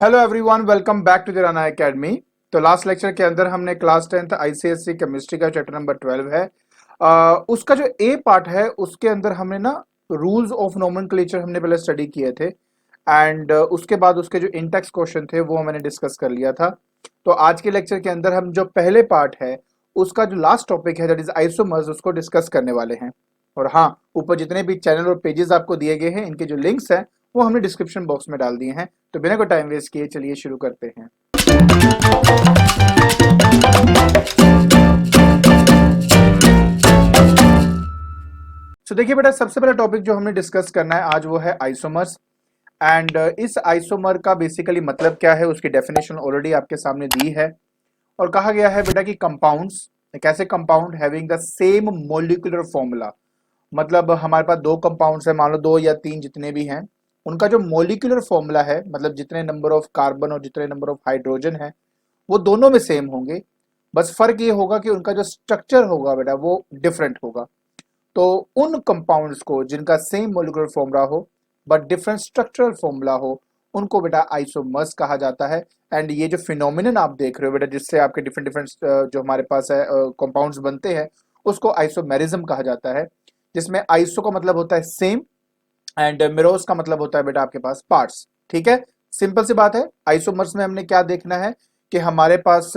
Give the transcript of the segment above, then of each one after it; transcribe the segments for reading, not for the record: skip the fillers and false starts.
Hello everyone, welcome back to the Rana academy. तो last lecture के अंदर हमने क्लास 10th आईसीएससी केमिस्ट्री का चैप्टर नंबर 12 है। उसका जो ए पार्ट है उसके अंदर हमने ना रूल्स ऑफ नोमेनक्लेचर हमने पहले स्टडी किए थे। एंड उसके बाद उसके जो इंटेक्स क्वेश्चन थे वो मैंने डिस्कस कर लिया था। तो आज के लेक्चर के अंदर हम जो पहले पार्ट है उसका जो लास्ट टॉपिक है दैट इज आइसोमर्स उसको डिस्कस करने वाले हैं। और हाँ, ऊपर जितने भी चैनल और पेजेस आपको दिए गए हैं इनके जो लिंक्स हैं वो हमने डिस्क्रिप्शन बॉक्स में डाल दिए हैं। तो बिना कोई टाइम वेस्ट किए चलिए शुरू करते हैं। तो देखिए बेटा, सबसे पहला टॉपिक जो हमने डिस्कस करना है आज वो है आइसोमर्स। एंड इस आइसोमर का बेसिकली मतलब क्या है उसकी डेफिनेशन ऑलरेडी आपके सामने दी है। और कहा गया है बेटा कि कंपाउंड्स, कैसे compound having the same molecular formula, मतलब हमारे पास दो कंपाउंड्स है, मान लो दो या तीन जितने भी हैं, उनका जो मोलिकुलर फॉर्मूला है मतलब जितने नंबर ऑफ कार्बन और जितने नंबर ऑफ हाइड्रोजन है वो दोनों में सेम होंगे। बस फर्क ये होगा कि उनका जो स्ट्रक्चर होगा बेटा वो डिफरेंट होगा। तो उन कंपाउंड्स को जिनका सेम मोलिकुलर फॉर्मूला हो बट डिफरेंट स्ट्रक्चरल फॉर्मूला हो उनको बेटा आइसोमर्स कहा जाता है। एंड ये जो फिनोमिनन आप देख रहे हो बेटा जिससे आपके डिफरेंट डिफरेंट जो हमारे पास है कंपाउंड्स बनते हैं उसको आइसोमेरिज्म कहा जाता है, जिसमें आइसो का मतलब होता है सेम एंड मेरोस का मतलब होता है बेटा आपके पास पार्ट्स। ठीक है, सिंपल सी बात है। आइसोमर्स में हमने क्या देखना है कि हमारे पास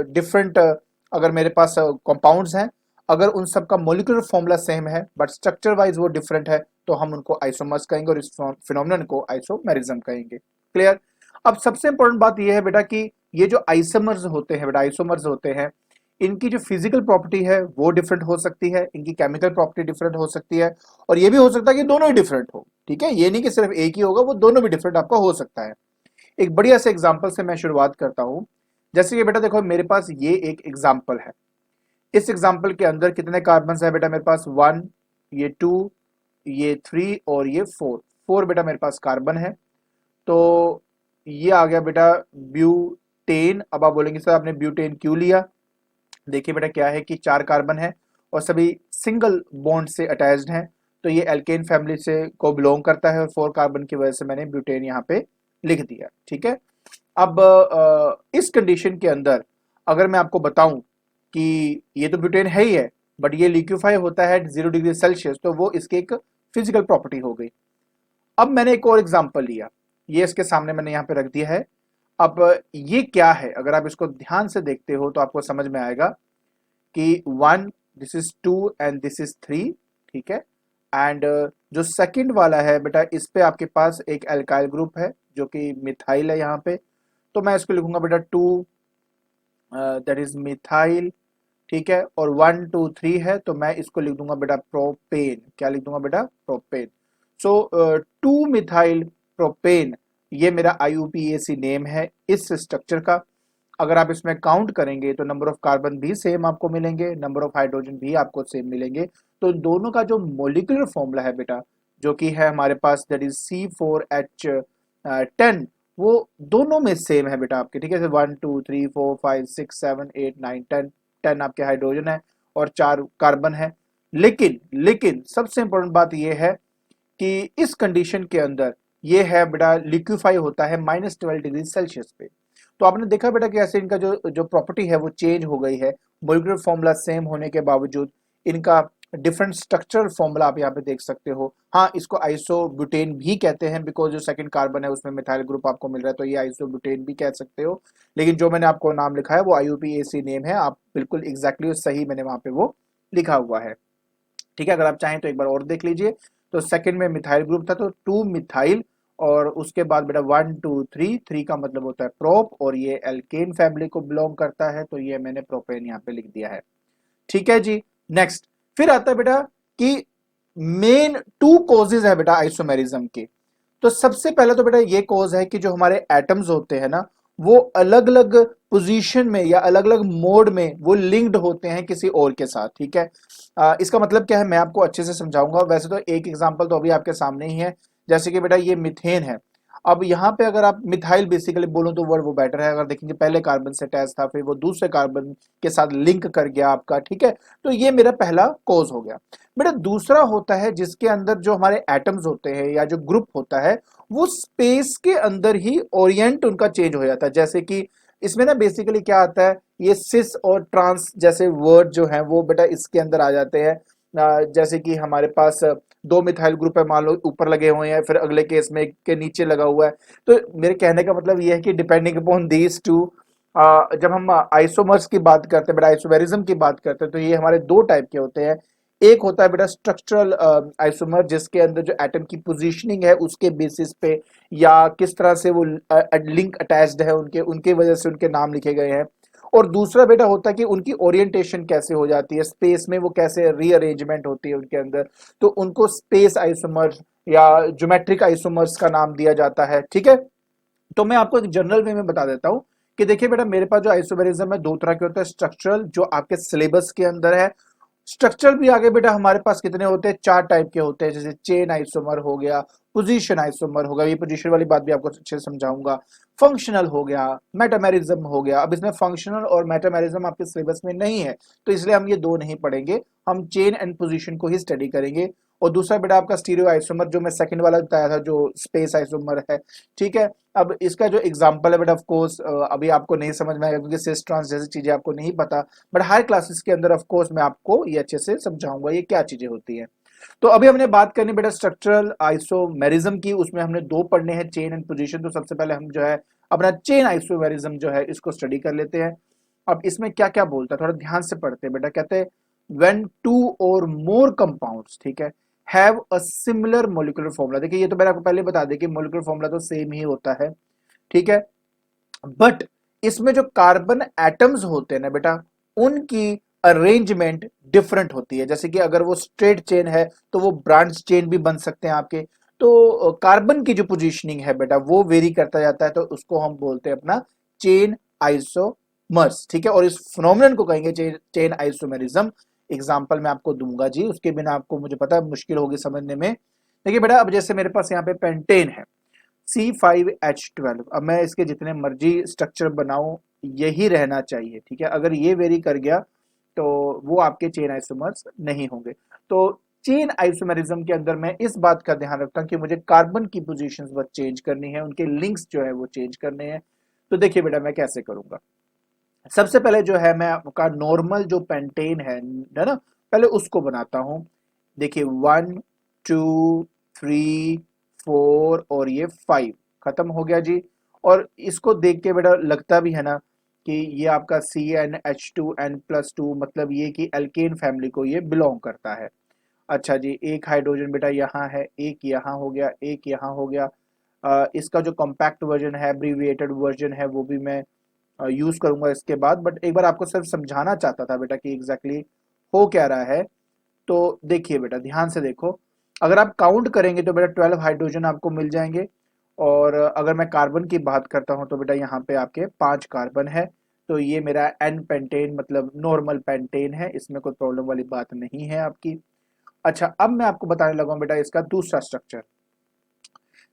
डिफरेंट, अगर मेरे पास कंपाउंड्स हैं, अगर उन सब का मोलिकुलर फॉर्मूला सेम है बट स्ट्रक्चर वाइज वो डिफरेंट है तो हम उनको आइसोमर्स कहेंगे और इस फिनोमिनन को आइसोमेरिज्म कहेंगे। क्लियर। अब सबसे इंपॉर्टेंट बात यह है बेटा कि ये जो आइसोमर्स होते हैं बेटा, आइसोमर्स होते हैं, इनकी जो फिजिकल प्रॉपर्टी है वो डिफरेंट हो सकती है, इनकी केमिकल प्रॉपर्टी डिफरेंट हो सकती है, और ये भी हो सकता है कि दोनों ही डिफरेंट हो। ठीक है, ये नहीं कि सिर्फ एक ही होगा, वो दोनों भी डिफरेंट आपका हो सकता है। एक बढ़िया से एग्जांपल से मैं शुरुआत करता हूं। जैसे कि बेटा देखो मेरे पास ये एक एग्जांपल है। इस एग्जांपल के अंदर कितने कार्बन है बेटा मेरे पास? वन, ये टू, ये थ्री और ये फोर। फोर बेटा मेरे पास कार्बन है। तो ये आ गया बेटा ब्यूटेन। अब आप बोलेंगे सर आपने ब्यूटेन क्यों लिया? देखिए बेटा क्या है कि चार कार्बन है और सभी सिंगल बॉन्ड से अटैच्ड हैं, तो ये एल्केन फैमिली से को बिलोंग करता है और फोर कार्बन की वजह से मैंने ब्यूटेन यहाँ पे लिख दिया। ठीक है। अब इस कंडीशन के अंदर अगर मैं आपको बताऊं कि ये तो ब्यूटेन है ही है बट ये लिक्विफाई होता है 0 डिग्री सेल्सियस, तो वो इसकी एक फिजिकल प्रॉपर्टी हो गई। अब मैंने एक और एग्जांपल लिया, ये इसके सामने मैंने यहाँ पे रख दिया है। अब ये क्या है, अगर आप इसको ध्यान से देखते हो तो आपको समझ में आएगा कि one, this is two and this is three. ठीक है। एंड जो सेकंड वाला है बेटा इस पे आपके पास एक एल्काइल ग्रुप है जो कि मिथाइल है यहाँ पे, तो मैं इसको लिखूंगा बेटा टू, दैट इज मिथाइल। ठीक है। और वन टू थ्री है तो मैं इसको लिख दूंगा बेटा प्रोपेन। क्या लिख दूंगा बेटा? प्रोपेन। सो टू मिथाइल प्रोपेन, ये मेरा आईयूपीएसी नेम है इस स्ट्रक्चर का। अगर आप इसमें काउंट करेंगे तो नंबर ऑफ कार्बन भी सेम आपको मिलेंगे, नंबर ऑफ हाइड्रोजन भी आपको सेम मिलेंगे। तो दोनों का जो मोलिकुलर फॉर्मूला है बेटा जो कि है हमारे पास दैट इज C4H10, वो दोनों में सेम है बेटा आपके। ठीक है, one two three four five six seven eight nine ten, ten आपके हाइड्रोजन है और चार कार्बन है। लेकिन लेकिन सबसे इंपॉर्टेंट बात यह है कि इस कंडीशन के अंदर ये है बेटा लिक्विफाई होता है -12 डिग्री सेल्सियस पे। तो आपने देखा बेटा कि ऐसे इनका जो जो प्रॉपर्टी है वो चेंज हो गई है। मोलिकुलर फॉर्मूला सेम होने के बावजूद इनका डिफरेंट स्ट्रक्चरल फॉर्मूला आप यहाँ पे देख सकते हो। हाँ, इसको आइसोब्यूटेन भी कहते हैं बिकॉज जो सेकंड कार्बन है उसमें मिथाइल ग्रुप आपको मिल रहा है, तो ये आइसोब्यूटेन भी कह सकते हो। लेकिन जो मैंने आपको नाम लिखा है वो आईयूपीएसी नेम है, आप बिल्कुल एग्जैक्टली सही मैंने वहां पे वो लिखा हुआ है। ठीक है, अगर आप चाहें तो एक बार और देख लीजिए। तो सेकंड में मिथाइल ग्रुप था तो टू मिथाइल, और उसके बाद बेटा वन टू थ्री, थ्री का मतलब होता है प्रोप और ये एल्केन फैमिली को बिलोंग करता है, तो ये मैंने प्रोपेन यहाँ पे लिख दिया है। ठीक है जी। नेक्स्ट फिर आता है बेटा कि मेन टू कॉजेज है बेटा आइसोमेरिज्म के। तो सबसे पहले तो बेटा ये कॉज है कि जो हमारे एटम्स होते हैं ना वो अलग अलग पोजीशन में या अलग अलग मोड में वो लिंक्ड होते हैं किसी और के साथ। ठीक है। इसका मतलब क्या है मैं आपको अच्छे से समझाऊंगा। वैसे तो एक एग्जांपल तो अभी आपके सामने ही है, जैसे कि बेटा ये मिथेन है। अब यहाँ पे अगर आप मिथाइल बेसिकली बोलो तो वर्ड वो बेटर है। अगर देखेंगे पहले कार्बन से अटैच था, फिर वो दूसरे कार्बन के साथ लिंक कर गया आपका, ठीक है। तो ये मेरा पहला कॉज हो गया। बेटा दूसरा होता है जिसके अंदर जो हमारे एटम्स होते हैं या जो ग्रुप होता है वो स्पेस के अंदर ही ओरिएंट उनका चेंज हो जाता है। जैसे कि इसमें ना बेसिकली क्या आता है, ये सिस और ट्रांस जैसे वर्ड जो है वो बेटा इसके अंदर आ जाते हैं। जैसे कि हमारे पास दो मिथाइल ग्रुप है, मान लो ऊपर लगे हुए हैं, फिर अगले केस में एक के नीचे लगा हुआ है। तो मेरे कहने का मतलब ये है कि डिपेंडिंग अपॉन दीज टू, जब हम आइसोमर्स की बात करते हैं बेटा, आइसोमेरिज्म की बात करते हैं, तो ये हमारे दो टाइप के होते हैं। एक होता है बेटा स्ट्रक्चरल आइसोमर, जिसके अंदर जो एटम की पोजीशनिंग है उसके बेसिस पे या किस तरह से वो लिंक अटैच्ड है उनके उनके वजह से उनके नाम लिखे गए हैं। और दूसरा बेटा होता है कि उनकी ओरिएंटेशन कैसे हो जाती है स्पेस में, वो कैसे रीअरेंजमेंट होती है उनके अंदर, तो उनको स्पेस आइसोमर या ज्योमेट्रिक आइसोमर्स का नाम दिया जाता है, ठीक है। तो मैं आपको एक जनरल वे में बता देता हूं कि देखिए बेटा मेरे पास जो आइसोमेरिज्म है दो तरह के होते हैं। स्ट्रक्चरल जो आपके सिलेबस के अंदर है, स्ट्रक्चर भी आगे बेटा हमारे पास कितने होते हैं, चार टाइप के होते हैं। जैसे चेन आइसोमर हो गया, पोजीशन आइसोमर होगा, ये पोजीशन वाली बात भी आपको अच्छे से समझाऊंगा। फंक्शनल हो गया, मेटामेरिज्म हो गया। अब इसमें फंक्शनल और मेटामेरिज्म आपके सिलेबस में नहीं है, तो इसलिए हम ये दो नहीं पढ़ेंगे, हम चेन एंड पोजीशन को ही स्टडी करेंगे। और दूसरा बेटा आपका स्टीरियो आइसोमर, जो मैं सेकंड वाला बताया था, जो स्पेस आइसोमर है, ठीक है। अब इसका जो एग्जांपल है बेटा ऑफ कोर्स अभी आपको नहीं समझ में आएगा क्योंकि सिस ट्रांस जैसी चीजें आपको नहीं पता, बट हायर क्लासेस के अंदर ऑफ कोर्स मैं आपको ये अच्छे से समझाऊंगा ये क्या चीजें होती हैं। तो अभी हमने बात करनी बेटा स्ट्रक्चरल आइसोमेरिज्म की, उसमें हमने दो पढ़ने हैं, चेन एंड पोजीशन। तो सबसे पहले हम जो है अपना चेन आइसोमेरिज्म जो है इसको स्टडी कर लेते हैं। अब इसमें क्या क्या बोलता है थोड़ा ध्यान से पढ़ते हैं बेटा। कहते हैं व्हेन टू और मोर कंपाउंड्स, ठीक है, have a similar molecular formula. देखिए ये तो मैंने आपको पहले बता दें कि मोलिकुलर फॉर्मूला तो सेम ही होता है, ठीक है। बट इसमें जो कार्बन एटम्स होते हैं ना बेटा, उनकी अरेंजमेंट डिफरेंट होती है। जैसे कि अगर वो स्ट्रेट चेन है तो वो ब्रांच चेन भी बन सकते हैं आपके। तो कार्बन की जो पोजीशनिंग है बेटा वो वेरी करता जाता है, तो उसको हम बोलते हैं अपना चेन आइसोमर्स, ठीक है। और इस फिनोमेनन को कहेंगे चेन आइसोमेरिज्म। एग्जांपल मैं आपको दूंगा जी, उसके बिना आपको मुझे पता है मुश्किल होगी समझने में। देखिए बेटा अब जैसे मेरे पास यहाँ पे पेंटेन है C5H12, अब मैं इसके जितने मर्जी स्ट्रक्चर बनाऊं यही रहना चाहिए, ठीक है। अगर ये वेरी कर गया तो वो आपके चेन आइसोमर्स नहीं होंगे। तो चेन आइसोमेरिज्म के अंदर मैं इस बात का ध्यान रखता हूं कि मुझे कार्बन की पोजीशंस बस चेंज करनी है, उनके लिंक्स जो है वो चेंज करने हैं। तो देखिए बेटा मैं कैसे करूंगा। सबसे पहले जो है मैं आपका नॉर्मल जो पेंटेन है ना, पहले उसको बनाता हूं। देखिए 1 2 3 4 और ये 5 खत्म हो गया जी। और इसको देख के बेटा लगता भी है ना कि ये आपका CnH2n+2, मतलब ये कि एल्केन फैमिली को ये बिलोंग करता है। अच्छा जी, एक हाइड्रोजन बेटा यहाँ है, एक यहाँ हो गया, एक यहाँ हो गया। इसका जो कॉम्पैक्ट वर्जन है, एब्रीविएटेड वर्जन है, वो भी मैं यूज करूंगा इसके बाद। बट एक बार आपको सिर्फ समझाना चाहता था बेटा कि एग्जैक्टली हो क्या रहा है। तो देखिए बेटा ध्यान से देखो, अगर आप काउंट करेंगे तो बेटा 12 हाइड्रोजन आपको मिल जाएंगे। और अगर मैं कार्बन की बात करता हूं तो बेटा यहाँ पे आपके 5 कार्बन है। तो ये मेरा एन पेंटेन मतलब नॉर्मल पेंटेन है, इसमें कोई प्रॉब्लम वाली बात नहीं है आपकी। अच्छा अब मैं आपको बताने लगा हूं बेटा इसका दूसरा स्ट्रक्चर।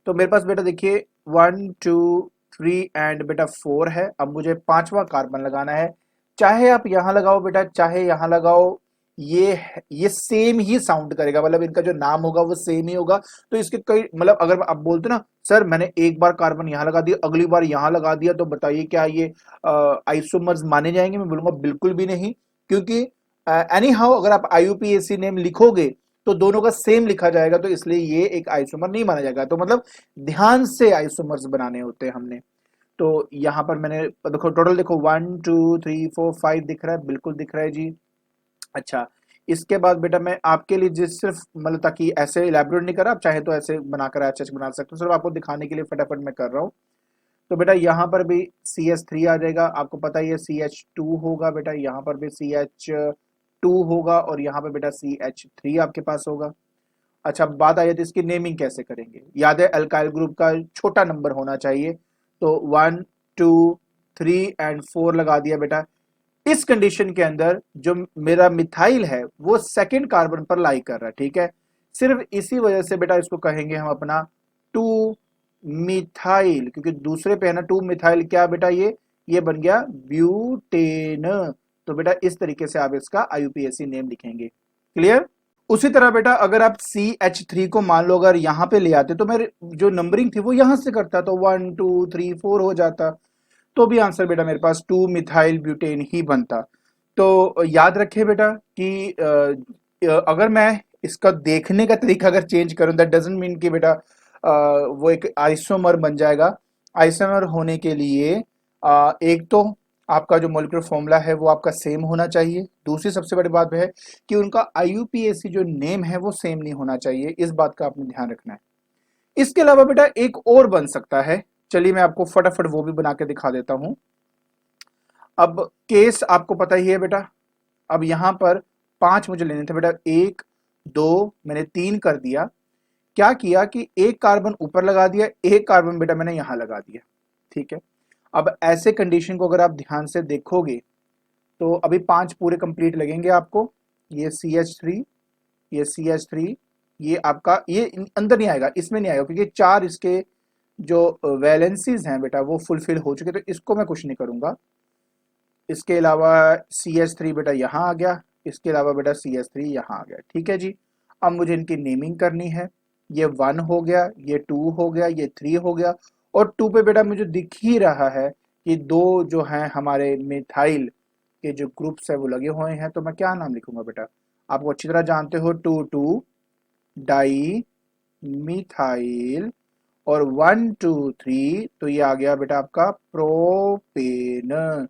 तो मेरे पास बेटा देखिए 1 2 3 एंड बेटा 4 है। अब मुझे पांचवा कार्बन लगाना है। चाहे आप यहां लगाओ बेटा चाहे यहां लगाओ, ये सेम ही साउंड करेगा, मतलब इनका जो नाम होगा वो सेम ही होगा। तो इसके कई मतलब अगर आप बोलते ना सर मैंने एक बार कार्बन यहां लगा दिया अगली बार यहां लगा दिया, तो बताइए क्या ये आइसोमर्स माने जाएंगे? मैं बोलूंगा बिल्कुल भी नहीं। क्योंकि एनी हाउ अगर आप IUPAC नेम लिखोगे तो दोनों का सेम लिखा जाएगा, तो इसलिए ये एक आइसोमर नहीं माना जाएगा। तो मतलब ध्यान से आइसोमर्स बनाने होते हैं हमने। तो यहाँ पर मैंने देखो टोटल देखो 1 2 3 4 5 दिख रहा है, बिल्कुल दिख रहा है जी। अच्छा इसके बाद बेटा मैं आपके लिए जिस सिर्फ मतलब ताकि ऐसे इलेबोरेट नहीं कर रहा, आप चाहे तो ऐसे बनाकर अच्छे से बना सकते हो, सिर्फ आपको दिखाने के लिए फटाफट मैं कर रहा हूँ। तो बेटा यहाँ पर भी CH3 आ जाएगा, आपको पता ही है CH2 होगा बेटा, यहाँ पर भी CH2 होगा और यहाँ पर बेटा CH3 आपके पास होगा। अच्छा बात आई है तो इसकी नेमिंग कैसे करेंगे? याद है अल्काइल ग्रुप का छोटा नंबर होना चाहिए। तो 1 2 3 एंड 4 लगा दिया बेटा। इस कंडीशन के अंदर जो मेरा मिथाइल है वो सेकंड कार्बन पर लाई कर रहा है, ठीक है। सिर्फ इसी वजह से बेटा इसको कहेंगे हम अपना 2 मिथाइल, क्योंकि दूसरे पे है ना 2 मिथाइल, क्या बेटा ये बन गया ब्यूटेन। तो बेटा इस तरीके से आप इसका आईयूपीएसी नेम लिखेंगे। क्लियर? उसी तरह बेटा अगर आप CH3 को मान लो अगर यहां पे ले आते तो मेरे जो नंबरिंग थी वो यहां से करता, तो 1 2 3 4 हो जाता, तो भी आंसर बेटा मेरे पास 2 मिथाइल ब्यूटेन ही बनता। तो याद रखें बेटा कि अगर मैं इसका देखने का तरीका अगर चेंज करूं, दैट डजंट मीन कि बेटा वो एक आइसोमर बन जाएगा। आइसोमर होने के लिए एक तो आपका जो मॉलिक्यूलर फॉर्मूला है वो आपका सेम होना चाहिए। दूसरी सबसे बड़ी बात है कि उनका आईयूपीएसी जो नेम है वो सेम नहीं होना चाहिए, इस बात का आपने ध्यान रखना है। इसके अलावा बेटा एक और बन सकता है, चलिए मैं आपको फटाफट वो भी बना के दिखा देता हूं। अब केस आपको पता ही है बेटा, अब यहां पर 5 मुझे लेने थे बेटा, 1 2 मैंने 3 कर दिया। क्या किया कि एक कार्बन ऊपर लगा दिया, एक कार्बन बेटा मैंने यहां लगा दिया। ठीक है, अब ऐसे कंडीशन को अगर आप ध्यान से देखोगे तो अभी 5 पूरे कंप्लीट लगेंगे आपको। ये CH3, ये CH3, ये आपका ये अंदर नहीं आएगा, इसमें नहीं आएगा क्योंकि 4 इसके जो वैलेंसीज हैं बेटा वो फुलफिल हो चुके, तो इसको मैं कुछ नहीं करूंगा। इसके अलावा CH3 बेटा यहाँ आ गया, इसके अलावा बेटा CH3 यहाँ आ गया। ठीक है जी, अब मुझे इनकी नेमिंग करनी है। ये 1 हो गया, ये 2 हो गया, ये 3 हो गया, और 2 पे बेटा मुझे दिख ही रहा है कि दो जो हैं हमारे मिथाइल के जो ग्रुप्स है वो लगे हुए हैं, तो मैं क्या नाम लिखूंगा बेटा, आपको अच्छी तरह जानते हो, 2 डाई मिथाइल, और 1 2 3, तो ये आ गया बेटा आपका प्रोपेन।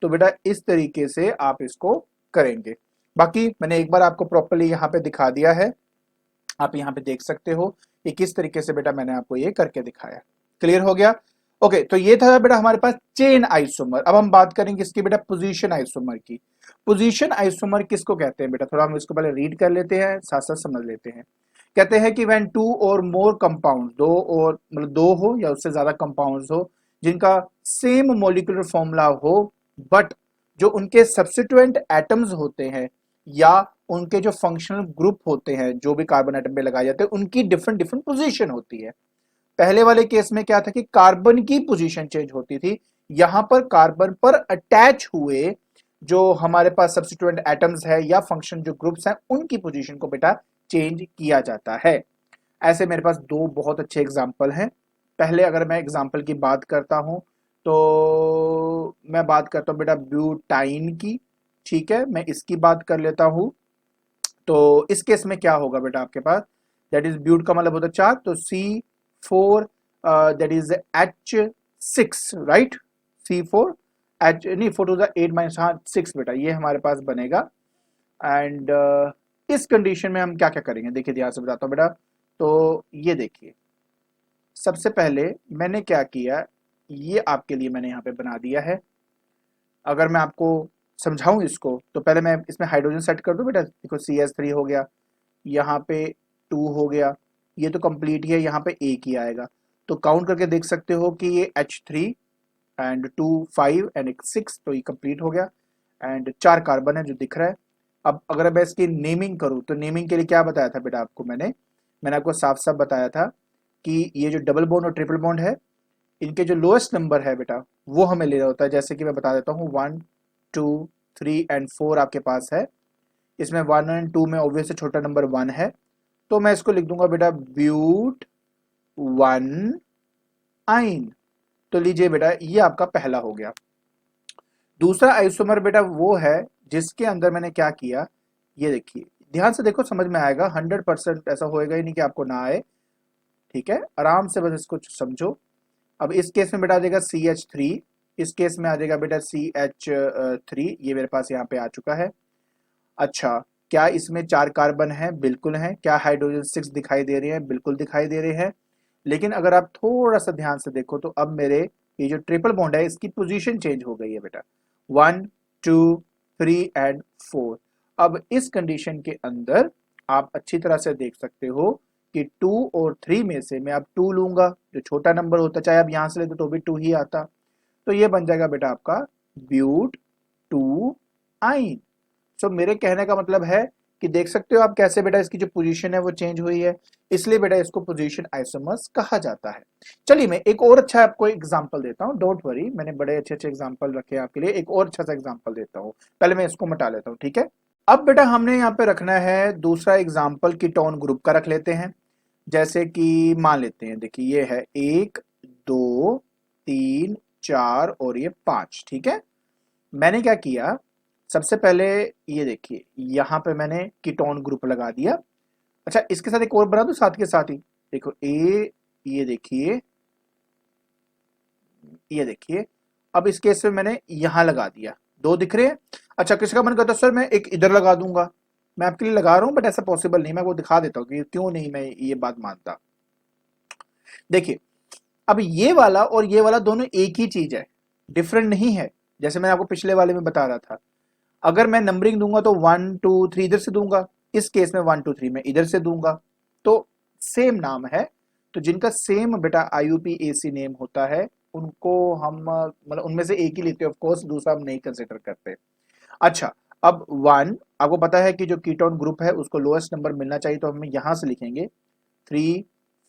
तो बेटा इस तरीके से आप इसको करेंगे। बाकी मैंने एक बार आपको प्रॉपर्ली यहाँ पे दिखा दिया है, आप यहाँ पे देख सकते हो कि किस तरीके से बेटा मैंने आपको ये करके दिखाया। क्लियर हो गया? ओके, तो ये था बेटा हमारे पास चेन आइसोमर। अब हम बात करेंगे इसकी बेटा पोजीशन आइसोमर की। पोजीशन आइसोमर किसको कहते हैं बेटा, थोड़ा हम इसको पहले रीड कर लेते हैं, साथ साथ समझ लेते हैं। कहते हैं कि व्हेन 2 और मोर कंपाउंड, दो और मतलब दो हो या उससे ज्यादा कंपाउंड्स हो जिनका सेम मॉलिक्यूलर फॉर्मूला हो, बट जो उनके सब्स्टिट्यूएंट एटम्स होते हैं या उनके जो फंक्शनल ग्रुप होते हैं जो भी कार्बन एटम पे लगाए जाते हैं उनकी डिफरेंट डिफरेंट पोजीशन होती है। पहले वाले केस में क्या था कि कार्बन की पोजीशन चेंज होती थी, यहां पर कार्बन पर अटैच हुए जो हमारे पास सब्स्टिट्यूएंट एटम्स है या फंक्शन जो ग्रुप्स हैं उनकी पोजीशन को बेटा चेंज किया जाता है। ऐसे मेरे पास दो बहुत अच्छे एग्जाम्पल हैं। पहले अगर मैं एग्जाम्पल की बात करता हूं तो मैं बात करता हूं बेटा ब्यूटाइन की। ठीक है, मैं इसकी बात कर लेता हूं। तो इस केस में क्या होगा बेटा आपके पास, दैट इज ब्यूट का मतलब होता है 4, तो C4 that is H6, right. C4 H नहीं, 4 टू द 8 माइनस, हाँ 6 बेटा ये हमारे पास बनेगा। एंड इस कंडीशन में हम क्या क्या करेंगे, देखिए ध्यान से बताता हूँ बेटा। तो ये देखिए, सबसे पहले मैंने क्या किया, ये आपके लिए मैंने यहाँ पे बना दिया है। अगर मैं आपको समझाऊं इसको तो पहले मैं इसमें हाइड्रोजन सेट कर दूं बेटा, देखो CH3 हो गया, यहाँ पे 2 हो गया, ये तो कंप्लीट ही है, यहाँ पे एक ही आएगा। तो काउंट करके देख सकते हो कि ये H3 एंड 2 5 एंड एक 6, तो ये कंप्लीट हो गया। एंड 4 कार्बन है जो दिख रहा है। अब अगर मैं इसकी नेमिंग करूं तो नेमिंग के लिए क्या बताया था बेटा आपको, मैंने आपको साफ साफ बताया था कि ये जो डबल बॉन्ड और ट्रिपल बॉन्ड है इनके जो लोएस्ट नंबर है बेटा वो हमें लेना होता है। जैसे कि मैं बता देता हूँ 1 2 3 एंड 4 आपके पास है, इसमें 1 एंड 2 में ऑब्वियसली छोटा नंबर 1 है, तो मैं इसको लिख दूंगा बेटा ब्यूट 1 आइन। तो लीजिए बेटा ये आपका पहला हो गया। दूसरा आइसोमर बेटा वो है जिसके अंदर मैंने क्या किया, ये देखिए ध्यान से देखो, समझ में आएगा, 100% ऐसा होएगा ही नहीं कि आपको ना आए। ठीक है, आराम से बस इसको समझो। अब इस केस में बेटा आ जाएगा CH3, इस केस में आ जाएगा बेटा CH3, ये मेरे पास यहाँ पे आ चुका है। अच्छा, क्या इसमें 4 कार्बन है, बिल्कुल है। क्या हाइड्रोजन 6 दिखाई दे रहे हैं, बिल्कुल दिखाई दे रहे हैं। लेकिन अगर आप थोड़ा सा ध्यान से देखो तो अब मेरे ये जो ट्रिपल बॉन्ड है इसकी पोजीशन चेंज हो गई है बेटा, 1 2 3 एंड 4। अब इस कंडीशन के अंदर आप अच्छी तरह से देख सकते हो कि 2 और 3 में से मैं अब 2 लूंगा, जो छोटा नंबर होता, चाहे आप यहां से लेते तो भी 2 ही आता। तो ये बन जाएगा बेटा आपका ब्यूट 2 आइन। सो मेरे कहने का मतलब है कि देख सकते हो आप कैसे बेटा इसकी जो पोजीशन है वो चेंज हुई है, इसलिए बेटा इसको पोजीशन आइसोमर्स कहा जाता है। चलिए मैं एक और अच्छा आपको एग्जांपल देता हूँ, डोंट वरी, मैंने बड़े अच्छे अच्छे एग्जांपल रखे हैं आपके लिए, एक और अच्छा सा एग्जांपल देता हूँ। पहले मैं इसको मिटा लेता हूँ, ठीक है। अब बेटा हमने यहाँ पे रखना है दूसरा एग्जाम्पल कीटोन ग्रुप का रख लेते हैं। जैसे कि मान लेते हैं, देखिए ये है 1 2 3 4 और ये 5, ठीक है। मैंने क्या किया, सबसे पहले ये देखिए यहाँ पे मैंने कीटोन ग्रुप लगा दिया। अच्छा इसके साथ एक और बना दूं साथ के साथ ही, देखो ये देखिए, ये देखिए, अब इस केस में मैंने यहां लगा दिया, 2 दिख रहे हैं। अच्छा किसी का मन करता है सर मैं एक इधर लगा दूंगा, मैं आपके लिए लगा रहा हूं बट ऐसा पॉसिबल नहीं, मैं वो दिखा देता हूं कि क्यों नहीं मैं ये बात मानता। देखिए अब ये वाला और ये वाला दोनों एक ही चीज है, डिफरेंट नहीं है। जैसे मैं आपको पिछले वाले में बता रहा था, अगर मैं नंबरिंग दूंगा तो 1 2 3 इधर से दूंगा, इस केस में 1 2 3 मैं इधर से दूंगा, तो सेम नाम है। तो जिनका सेम बेटा IUPAC नेम होता है उनको हम मतलब उनमें से एक ही लेते हैं, ऑफ कोर्स दूसरा हम नहीं कंसिडर करते। अच्छा अब 1 आपको पता है कि जो कीटोन ग्रुप है उसको लोएस्ट नंबर मिलना चाहिए, तो हम यहां से लिखेंगे 3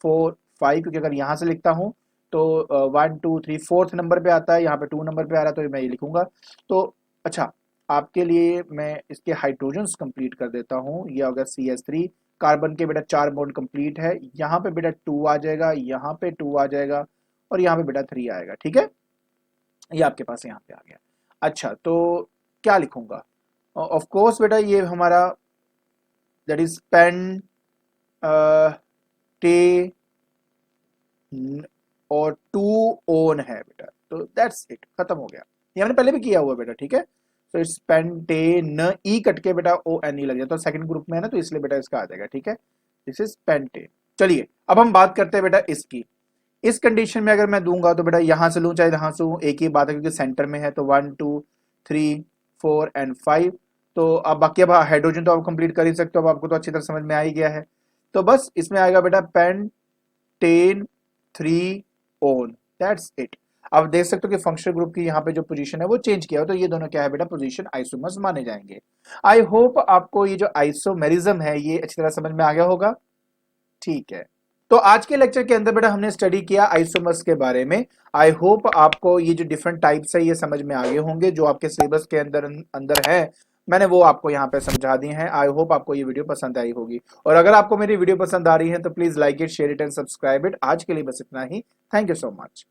4 5, क्योंकि अगर यहां से लिखता हूं तो 1 2 3 फोर्थ नंबर पे आता है, यहाँ पे 2 नंबर पे आ रहा है, तो मैं ये लिखूंगा। तो अच्छा आपके लिए मैं इसके हाइड्रोजन्स कंप्लीट कर देता हूँ, ये अगर CH3 कार्बन के बेटा 4 बॉन्ड कंप्लीट है, यहाँ पे बेटा 2 आ जाएगा, यहाँ पे 2 आ जाएगा और यहाँ पे बेटा 3 आएगा, ठीक है। ये आपके पास यहाँ पे आ गया। अच्छा तो क्या लिखूंगा, ऑफ कोर्स बेटा ये हमारा दैट इज पेन टे और 2 ओन है बेटा, तो दैट्स इट, खत्म हो गया। ये हमने पहले भी किया हुआ बेटा, ठीक है। तो इट्स पेंटेन, ई कट के बेटा ONE लग जाता है, तो सेकंड ग्रुप में है ना, तो इसलिए बेटा इसका आ जाएगा, ठीक है। This is pentane. चलिए अब हम बात करते हैं बेटा इसकी, इस कंडीशन में अगर मैं दूंगा तो बेटा यहां से लूं चाहे यहां से लूं एक ही बात है, क्योंकि सेंटर में है, तो 1 2 3 4 एंड 5। तो अब बाकी अब हाइड्रोजन तो आप कंप्लीट कर ही सकते हो, अब आपको तो अच्छी तरह समझ में आ ही गया है। तो बस इसमें आएगा बेटा पेंटेन 3 ओन, दैट्स इट। अब देख सकते हो कि फंक्शनल ग्रुप की यहाँ पे जो पोजीशन है वो चेंज किया हो, तो ये दोनों क्या है बेटा पोजीशन आइसोमर्स माने जाएंगे। आई होप आपको ये जो आइसोमेरिज्म है ये अच्छी तरह समझ में आ गया होगा, ठीक है। तो आज के लेक्चर के अंदर बेटा हमने स्टडी किया आइसोमर्स के बारे में। आई होप आपको ये जो डिफरेंट टाइप्स है ये समझ में आ गए होंगे, जो आपके सिलेबस के अंदर अंदर है मैंने वो आपको यहाँ पे समझा दी हैं। आई होप आपको ये वीडियो पसंद आई होगी, और अगर आपको मेरी वीडियो पसंद आ रही है तो please like it, share it and subscribe it. आज के लिए बस इतना ही, थैंक यू सो मच।